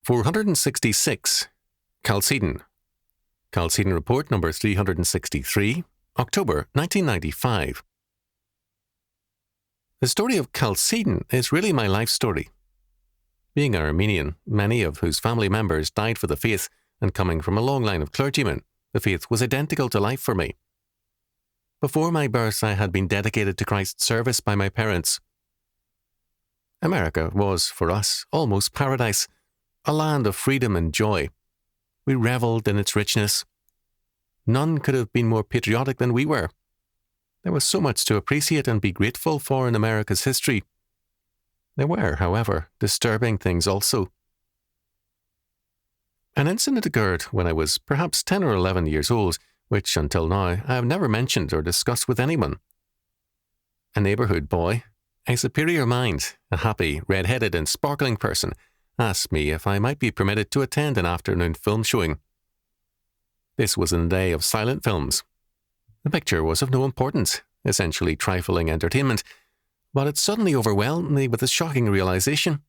466. Chalcedon. Chalcedon Report number 363, October 1995. The story of Chalcedon is really my life story. Being an Armenian, many of whose family members died for the faith, and coming from a long line of clergymen, the faith was identical to life for me. Before my birth, I had been dedicated to Christ's service by my parents. America was, for us, almost paradise, a land of freedom and joy. We revelled in its richness. None could have been more patriotic than we were. There was so much to appreciate and be grateful for in America's history. There were, however, disturbing things also. An incident occurred when I was perhaps 10 or 11 years old, which until now I have never mentioned or discussed with anyone. A neighbourhood boy, a superior mind, a happy, red-headed and sparkling person, asked me if I might be permitted to attend an afternoon film showing. This was in the day of silent films. The picture was of no importance, essentially trifling entertainment, but it suddenly overwhelmed me with a shocking realization.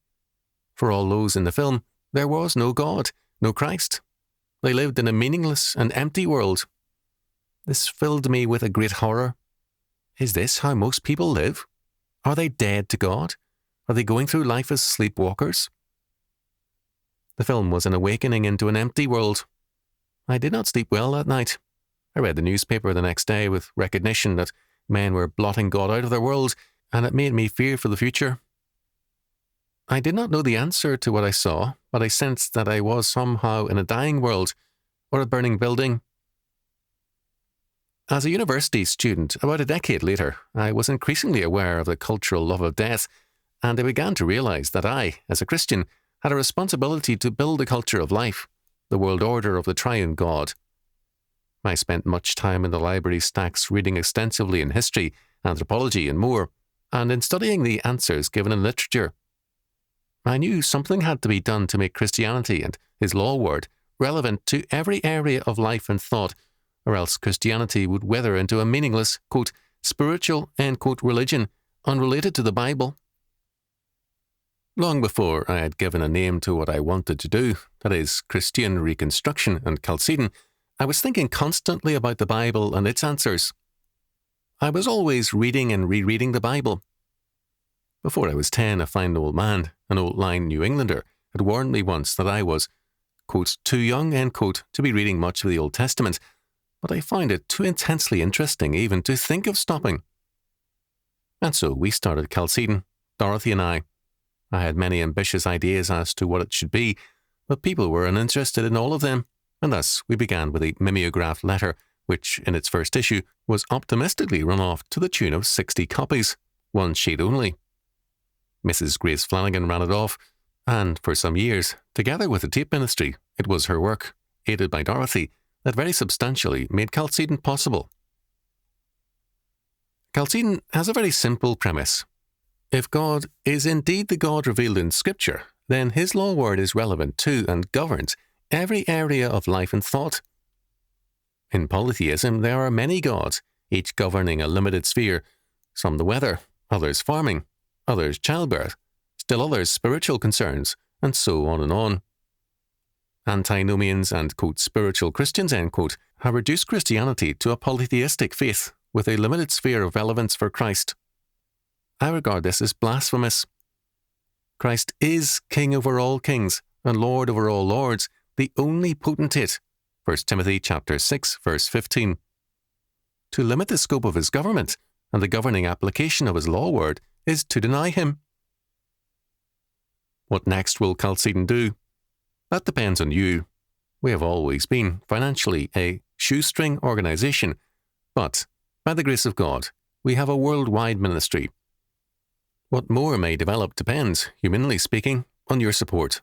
For all those in the film, there was no God, no Christ. They lived in a meaningless and empty world. This filled me with a great horror. Is this how most people live? Are they dead to God? Are they going through life as sleepwalkers? The film was an awakening into an empty world. I did not sleep well that night. I read the newspaper the next day with recognition that men were blotting God out of their world, and it made me fear for the future. I did not know the answer to what I saw, but I sensed that I was somehow in a dying world, or a burning building. As a university student, about a decade later, I was increasingly aware of the cultural love of death, and I began to realize that I, as a Christian, had a responsibility to build a culture of life, the world order of the triune God. I spent much time in the library stacks reading extensively in history, anthropology and more, and in studying the answers given in literature. I knew something had to be done to make Christianity and his law word relevant to every area of life and thought, or else Christianity would wither into a meaningless, quote, spiritual, end quote, religion, unrelated to the Bible. Long before I had given a name to what I wanted to do, that is, Christian Reconstruction and Chalcedon, I was thinking constantly about the Bible and its answers. I was always reading and rereading the Bible. Before I was 10, a fine old man, an old-line New Englander, had warned me once that I was, quote, too young, end quote, to be reading much of the Old Testament, but I found it too intensely interesting even to think of stopping. And so we started Chalcedon, Dorothy and I. I had many ambitious ideas as to what it should be, but people were uninterested in all of them, and thus we began with a mimeographed letter, which, in its first issue, was optimistically run off to the tune of 60 copies, one sheet only. Mrs. Grace Flanagan ran it off, and for some years, together with the tape ministry, it was her work, aided by Dorothy, that very substantially made Chalcedon possible. Chalcedon has a very simple premise. If God is indeed the God revealed in Scripture, then his law word is relevant to and governs every area of life and thought. In polytheism, there are many gods, each governing a limited sphere, some the weather, others farming, others childbirth, still others spiritual concerns, and so on and on. Antinomians and, quote, spiritual Christians, end quote, have reduced Christianity to a polytheistic faith with a limited sphere of relevance for Christ. I regard this as blasphemous. Christ is King over all kings and Lord over all lords, the only potentate. 1 Timothy chapter 6, verse 15. To limit the scope of his government and the governing application of his law word is to deny him. What next will Chalcedon do? That depends on you. We have always been, financially, a shoestring organization, but, by the grace of God, we have a worldwide ministry. What more may develop depends, humanly speaking, on your support.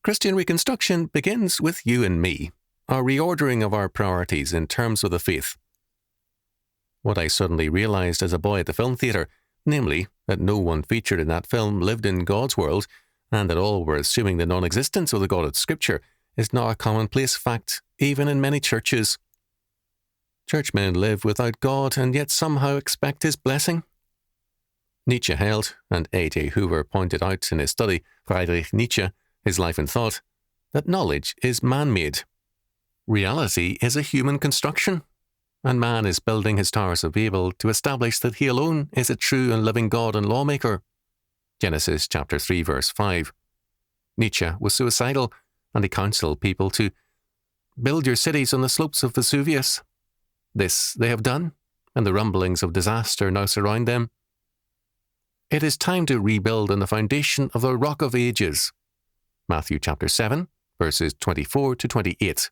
Christian Reconstruction begins with you and me, our reordering of our priorities in terms of the faith. What I suddenly realized as a boy at the film theatre, namely, that no one featured in that film lived in God's world, and that all were assuming the non-existence of the God of Scripture, is now a commonplace fact, even in many churches. Churchmen live without God and yet somehow expect his blessing. Nietzsche held, and A.J. Hoover pointed out in his study, Friedrich Nietzsche, his life and thought, that knowledge is man-made. Reality is a human construction, and man is building his Towers of Babel to establish that he alone is a true and living God and lawmaker. Genesis chapter 3, verse 5. Nietzsche was suicidal, and he counseled people to build your cities on the slopes of Vesuvius. This they have done, and the rumblings of disaster now surround them. It is time to rebuild on the foundation of the Rock of Ages. Matthew chapter 7, verses 24 to 28.